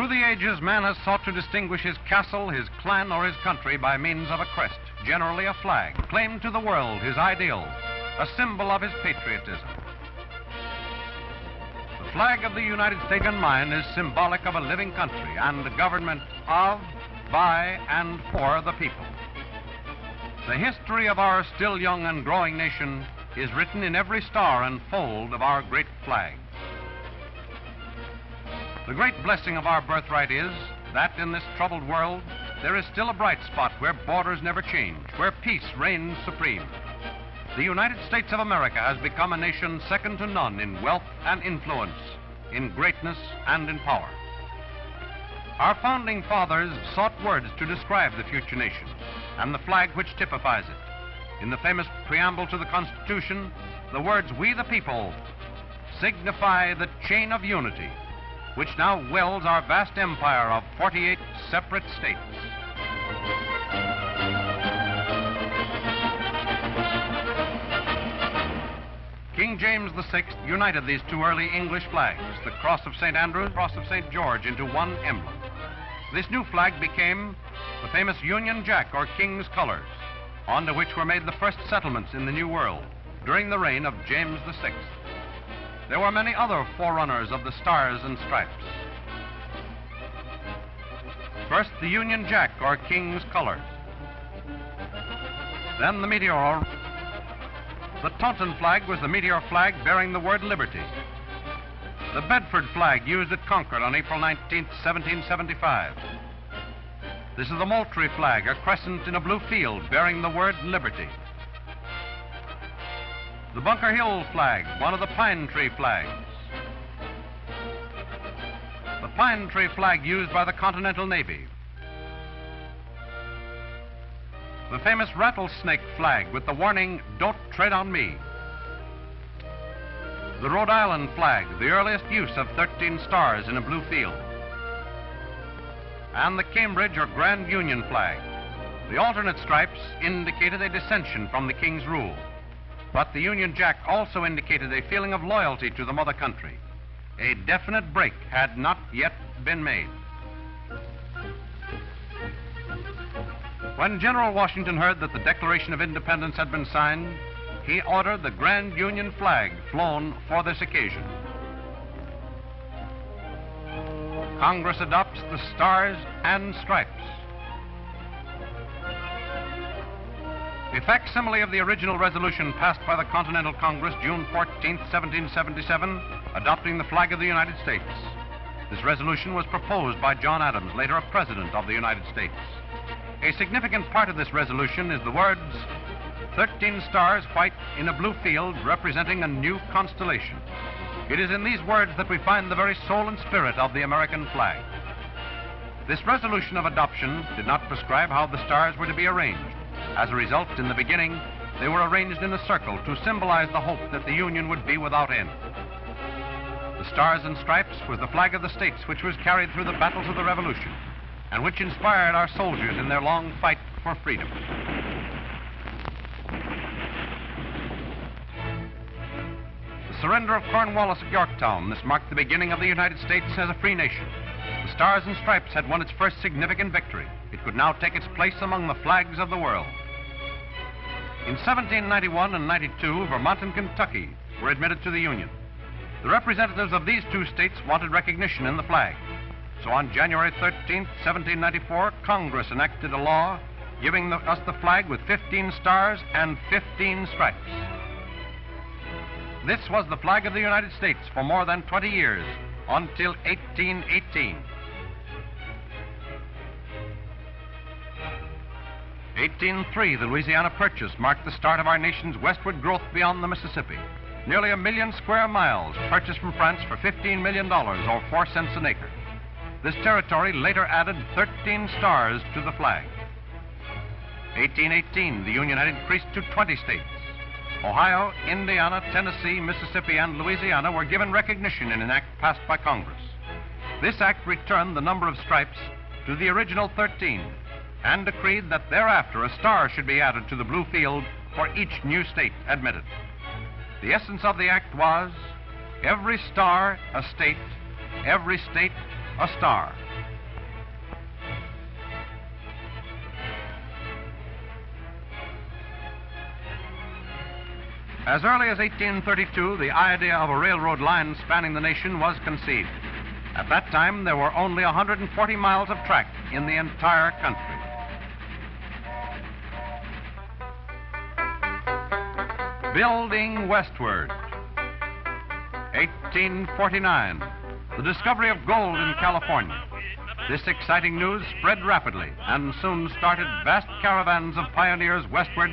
Through the ages, man has sought to distinguish his castle, his clan, or his country by means of a crest, generally a flag, claimed to the world his ideals, a symbol of his patriotism. The flag of the United States in mine is symbolic of a living country and a government of, by, and for the people. The history of our still young and growing nation is written in every star and fold of our great flag. The great blessing of our birthright is that in this troubled world, there is still a bright spot where borders never change, where peace reigns supreme. The United States of America has become a nation second to none in wealth and influence, in greatness and in power. Our founding fathers sought words to describe the future nation and the flag which typifies it. In the famous preamble to the Constitution, the words, "We the people," signify the chain of unity which now welds our vast empire of 48 separate states. King James VI united these two early English flags, the Cross of St. Andrew, Cross of St. George, into one emblem. This new flag became the famous Union Jack, or King's colors, onto which were made the first settlements in the New World during the reign of James VI. There were many other forerunners of the Stars and Stripes. First, the Union Jack, or King's colors. Then the Meteor. The Taunton flag was the meteor flag bearing the word liberty. The Bedford flag used at Concord on April 19, 1775. This is the Moultrie flag, a crescent in a blue field bearing the word liberty. The Bunker Hill flag, one of the Pine Tree flags. The Pine Tree flag used by the Continental Navy. The famous Rattlesnake flag with the warning, "Don't tread on me." The Rhode Island flag, the earliest use of 13 stars in a blue field. And the Cambridge or Grand Union flag. The alternate stripes indicated a dissension from the King's rule. But the Union Jack also indicated a feeling of loyalty to the mother country. A definite break had not yet been made. When General Washington heard that the Declaration of Independence had been signed, he ordered the Grand Union flag flown for this occasion. Congress adopts the Stars and Stripes. A facsimile of the original resolution passed by the Continental Congress June 14, 1777, adopting the flag of the United States. This resolution was proposed by John Adams, later a President of the United States. A significant part of this resolution is the words, 13 stars white in a blue field representing a new constellation. It is in these words that we find the very soul and spirit of the American flag. This resolution of adoption did not prescribe how the stars were to be arranged. As a result, in the beginning, they were arranged in a circle to symbolize the hope that the Union would be without end. The Stars and Stripes was the flag of the states which was carried through the battles of the Revolution and which inspired our soldiers in their long fight for freedom. The surrender of Cornwallis at Yorktown, this marked the beginning of the United States as a free nation. The Stars and Stripes had won its first significant victory. It could now take its place among the flags of the world. In 1791 and 92, Vermont and Kentucky were admitted to the Union. The representatives of these two states wanted recognition in the flag. So on January 13, 1794, Congress enacted a law giving us the flag with 15 stars and 15 stripes. This was the flag of the United States for more than 20 years, until 1818. 1803, the Louisiana Purchase marked the start of our nation's westward growth beyond the Mississippi. Nearly 1 million square miles purchased from France for $15 million, or 4 cents an acre. This territory later added 13 stars to the flag. 1818, the Union had increased to 20 states. Ohio, Indiana, Tennessee, Mississippi, and Louisiana were given recognition in an act passed by Congress. This act returned the number of stripes to the original 13 and decreed that thereafter a star should be added to the blue field for each new state admitted. The essence of the act was every star a state, every state a star. As early as 1832, the idea of a railroad line spanning the nation was conceived. At that time, there were only 140 miles of track in the entire country. Building westward. 1849, the discovery of gold in California. This exciting news spread rapidly and soon started vast caravans of pioneers westward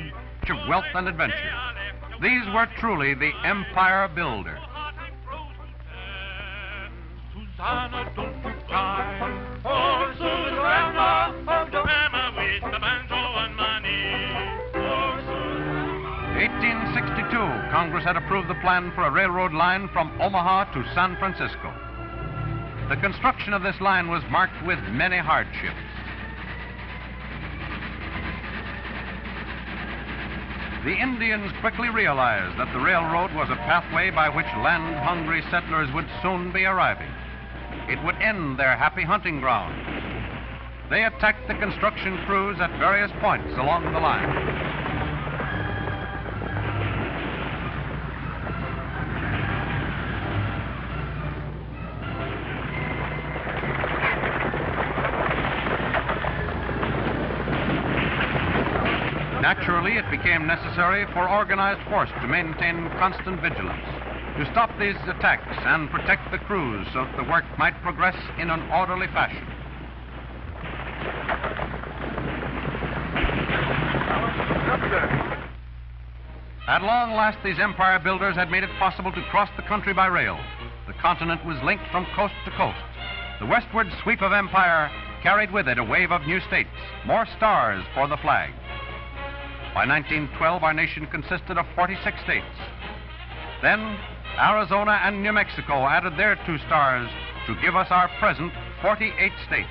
of wealth and adventure. These were truly the empire builders. Susanna, don't you cry. Oh, Susanna, oh, Joanna, with the banjo on my knee. Oh, Susanna. 1862, Congress had approved the plan for a railroad line from Omaha to San Francisco. The construction of this line was marked with many hardships. The Indians quickly realized that the railroad was a pathway by which land-hungry settlers would soon be arriving. It would end their happy hunting ground. They attacked the construction crews at various points along the line. Naturally, it became necessary for organized force to maintain constant vigilance, to stop these attacks and protect the crews so that the work might progress in an orderly fashion. At long last, these empire builders had made it possible to cross the country by rail. The continent was linked from coast to coast. The westward sweep of empire carried with it a wave of new states, more stars for the flag. By 1912, our nation consisted of 46 states. Then, Arizona and New Mexico added their 2 stars to give us our present 48 states.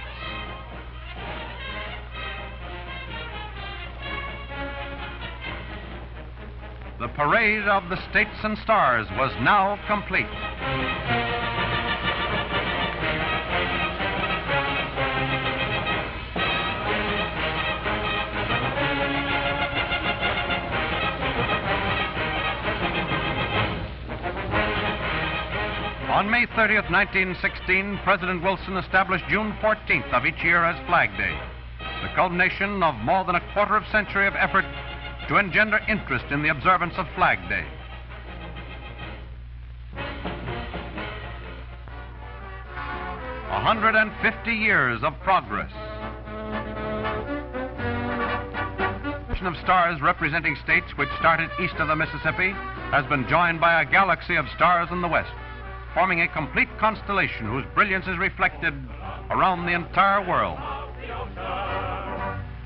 The parade of the states and stars was now complete. On May 30th, 1916, President Wilson established June 14th of each year as Flag Day, the culmination of more than a quarter of a century of effort to engender interest in the observance of Flag Day. A 150 years of progress. Of stars representing states which started east of the Mississippi has been joined by a galaxy of stars in the west, forming a complete constellation whose brilliance is reflected around the entire world.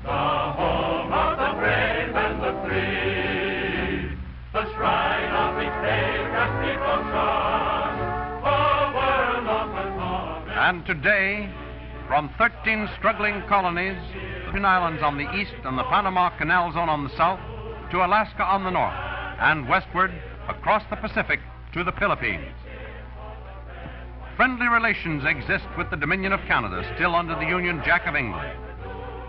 The home of the brave and the free, the shrine of the patriotic sun, a world open arms. And today, from 13 struggling colonies, the islands on the east and the Panama Canal Zone on the south, to Alaska on the north, and westward across the Pacific to the Philippines. Friendly relations exist with the Dominion of Canada, still under the Union Jack of England.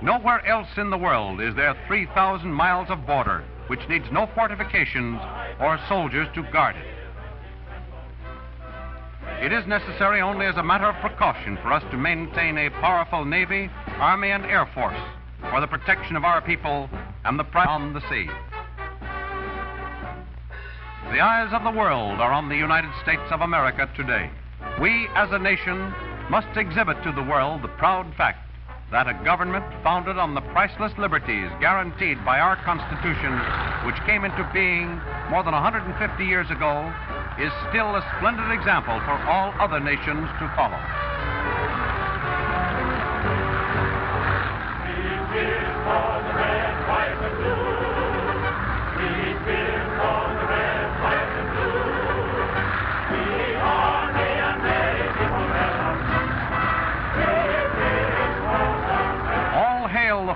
Nowhere else in the world is there 3,000 miles of border which needs no fortifications or soldiers to guard it. It is necessary only as a matter of precaution for us to maintain a powerful Navy, Army, and Air Force for the protection of our people and the pride on the sea. The eyes of the world are on the United States of America today. We, as a nation, must exhibit to the world the proud fact that a government founded on the priceless liberties guaranteed by our Constitution, which came into being more than 150 years ago, is still a splendid example for all other nations to follow.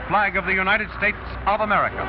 Flag of the United States of America.